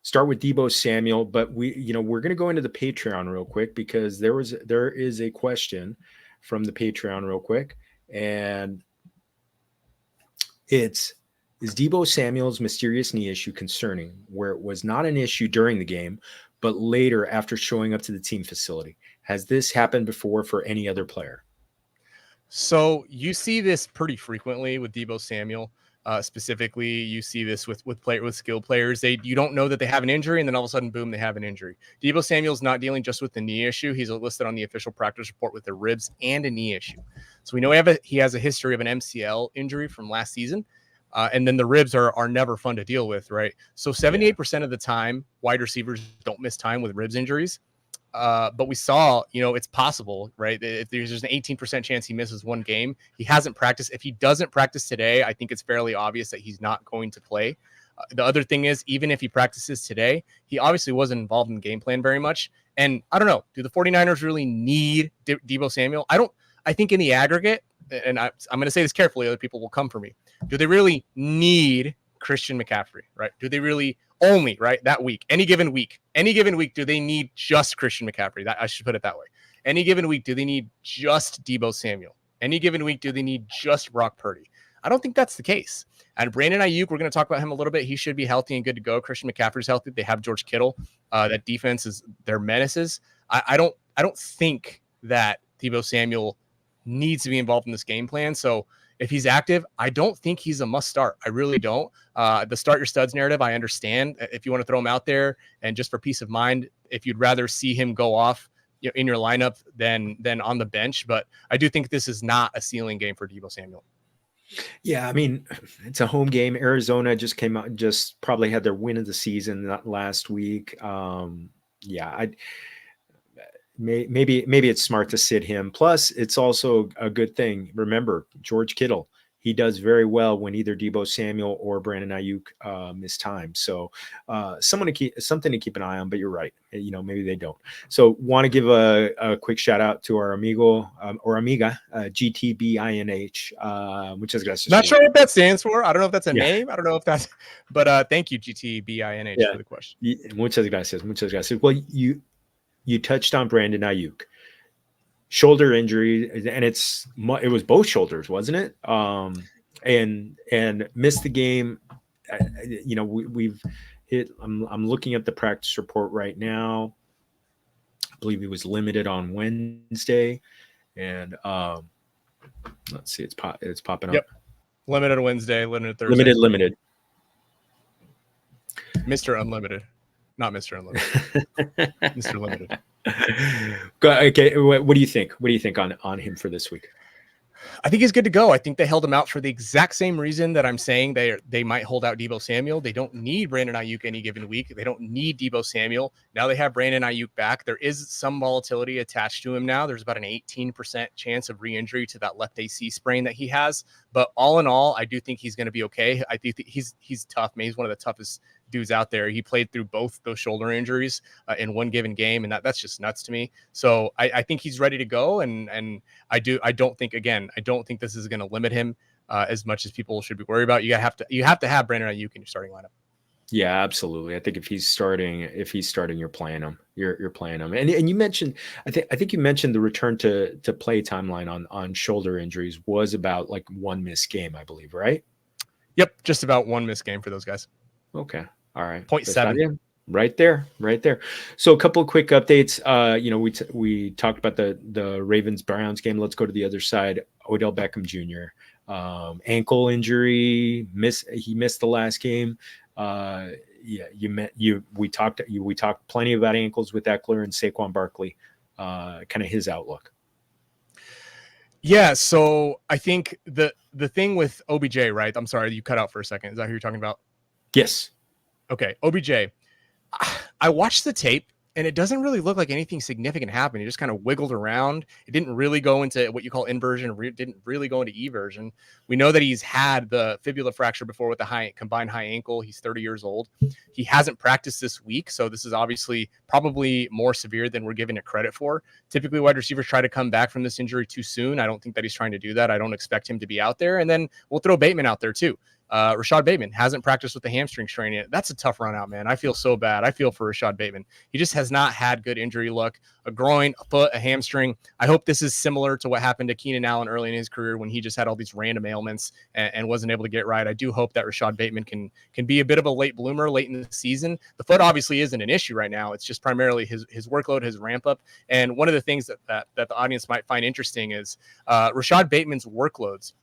start with Deebo Samuel, but we're going to go into the Patreon real quick because there is a question from the Patreon real quick, and it's, is Deebo Samuel's mysterious knee issue concerning, where it was not an issue during the game, but later after showing up to the team facility? Has this happened before for any other player? So you see this pretty frequently with Deebo Samuel. Specifically, you see this with skill players. You don't know that they have an injury, and then all of a sudden, boom, they have an injury. Deebo Samuel's not dealing just with the knee issue. He's listed on the official practice report with the ribs and a knee issue. So we know he has a history of an MCL injury from last season. And then the ribs are never fun to deal with, right? So 78% of the time, wide receivers don't miss time with ribs injuries. But we saw, it's possible, right? If there's an 18% chance he misses one game, he hasn't practiced. If he doesn't practice today, I think it's fairly obvious that he's not going to play. The other thing is, even if he practices today, he obviously wasn't involved in the game plan very much. And I don't know, do the 49ers really need Deebo Samuel? I think in the aggregate, and I'm going to say this carefully, other people will come for me. Do they really need Christian McCaffrey, right? Do they really only, right, that week, any given week, do they need just Christian McCaffrey? That I should put it that way. Any given week, do they need just Deebo Samuel? Any given week, do they need just Brock Purdy? I don't think that's the case. And Brandon Aiyuk, we're going to talk about him a little bit. He should be healthy and good to go. Christian McCaffrey's healthy. They have George Kittle. That defense is their menaces. I don't think that Deebo Samuel needs to be involved in this game plan. So if he's active, I don't think he's a must start. I really don't. The start your studs narrative, I understand if you want to throw him out there and just for peace of mind, if you'd rather see him go off in your lineup than on the bench. But I do think this is not a ceiling game for Deebo Samuel. Yeah, I mean, it's a home game. Arizona just came out, just probably had their win of the season last week. Maybe it's smart to sit him. Plus, it's also a good thing. Remember, George Kittle, he does very well when either Deebo Samuel or Brandon Aiyuk miss time. So something to keep an eye on. But you're right. Maybe they don't. So want to give a quick shout out to our amigo or amiga, GTBINH, which is not sure what that stands for. I don't know if that's a name. I don't know if that's, but thank you, GTBINH, for the question. Muchas gracias. Well, you touched on Brandon Aiyuk. Shoulder injury, and it was both shoulders, wasn't it? And missed the game. We've hit. I'm looking at the practice report right now. I believe he was limited on Wednesday, and let's see, it's popping up. Limited Wednesday, limited Thursday. Limited. Mr. Unlimited, not Mr. Unlimited. Mr. Limited. Okay, what do you think? What do you think on him for this week? I think he's good to go. I think they held him out for the exact same reason that I'm saying they might hold out Deebo Samuel. They don't need Brandon Aiyuk any given week. They don't need Deebo Samuel. Now they have Brandon Aiyuk back. There is some volatility attached to him now. There's about an 18% chance of re-injury to that left AC sprain that he has. But all in all, I do think he's going to be okay. I think he's tough, man. He's one of the toughest dudes out there. He played through both those shoulder injuries in one given game, and that's just nuts to me. So I think he's ready to go, and I don't think this is going to limit him as much as people should be worried about. You have to have Brandon Aiyuk in your starting lineup. Yeah, absolutely. I think if he's starting, you're playing him. You're playing him. And you mentioned, I think you mentioned the return to play timeline on shoulder injuries was about like one missed game, I believe, right? Yep, just about one missed game for those guys. Okay. All right. 0.7. Right there. So a couple of quick updates. We talked about the Ravens-Browns game. Let's go to the other side. Odell Beckham Jr. Ankle injury. He missed the last game. We talked plenty about ankles with Eckler and Saquon Barkley. Kind of his outlook. Yeah, so I think the thing with OBJ, right? I'm sorry, you cut out for a second. Is that who you're talking about? Yes. Okay, OBJ. I watched the tape, and it doesn't really look like anything significant happened. He just kind of wiggled around. It didn't really go into what you call inversion. Didn't really go into eversion. We know that he's had the fibula fracture before with the combined high ankle. He's 30 years old. He hasn't practiced this week, so this is obviously probably more severe than we're giving it credit for. Typically, wide receivers try to come back from this injury too soon. I don't think that he's trying to do that. I don't expect him to be out there. And then we'll throw Bateman out there too. Rashod Bateman hasn't practiced with the hamstring strain yet. That's a tough run out, man. I feel so bad. I feel for Rashod Bateman. He just has not had good injury luck. A groin, a foot, a hamstring. I hope this is similar to what happened to Keenan Allen early in his career when he just had all these random ailments and wasn't able to get right. I do hope that Rashod Bateman can be a bit of a late bloomer late in the season. The foot obviously isn't an issue right now. It's just primarily his workload, his ramp up. And one of the things that the audience might find interesting is Rashod Bateman's workloads.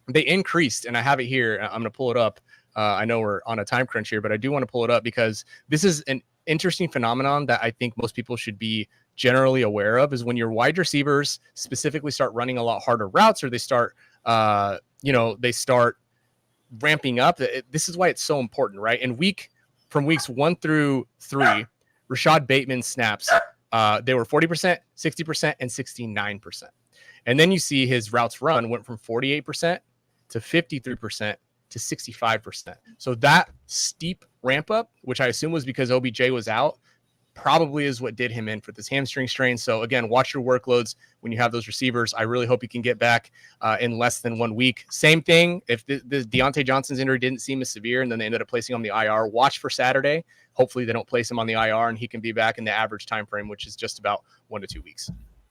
They increased, and I have it here. I'm going to pull it up. I know we're on a time crunch here, but I do want to pull it up because this is an interesting phenomenon that I think most people should be generally aware of, is when your wide receivers specifically start running a lot harder routes, or they start, they start ramping up. This is why it's so important, right? From weeks 1 through 3, Rashod Bateman snaps, they were 40%, 60%, and 69%. And then you see his routes run went from 48% to 53% to 65%. So that steep ramp up, which I assume was because OBJ was out, probably is what did him in for this hamstring strain. So again, watch your workloads when you have those receivers. I really hope you can get back in less than 1 week. Same thing, if the Diontae Johnson's injury didn't seem as severe and then they ended up placing him on the IR, watch for Saturday. Hopefully they don't place him on the IR and he can be back in the average time frame, which is just about 1 to 2 weeks.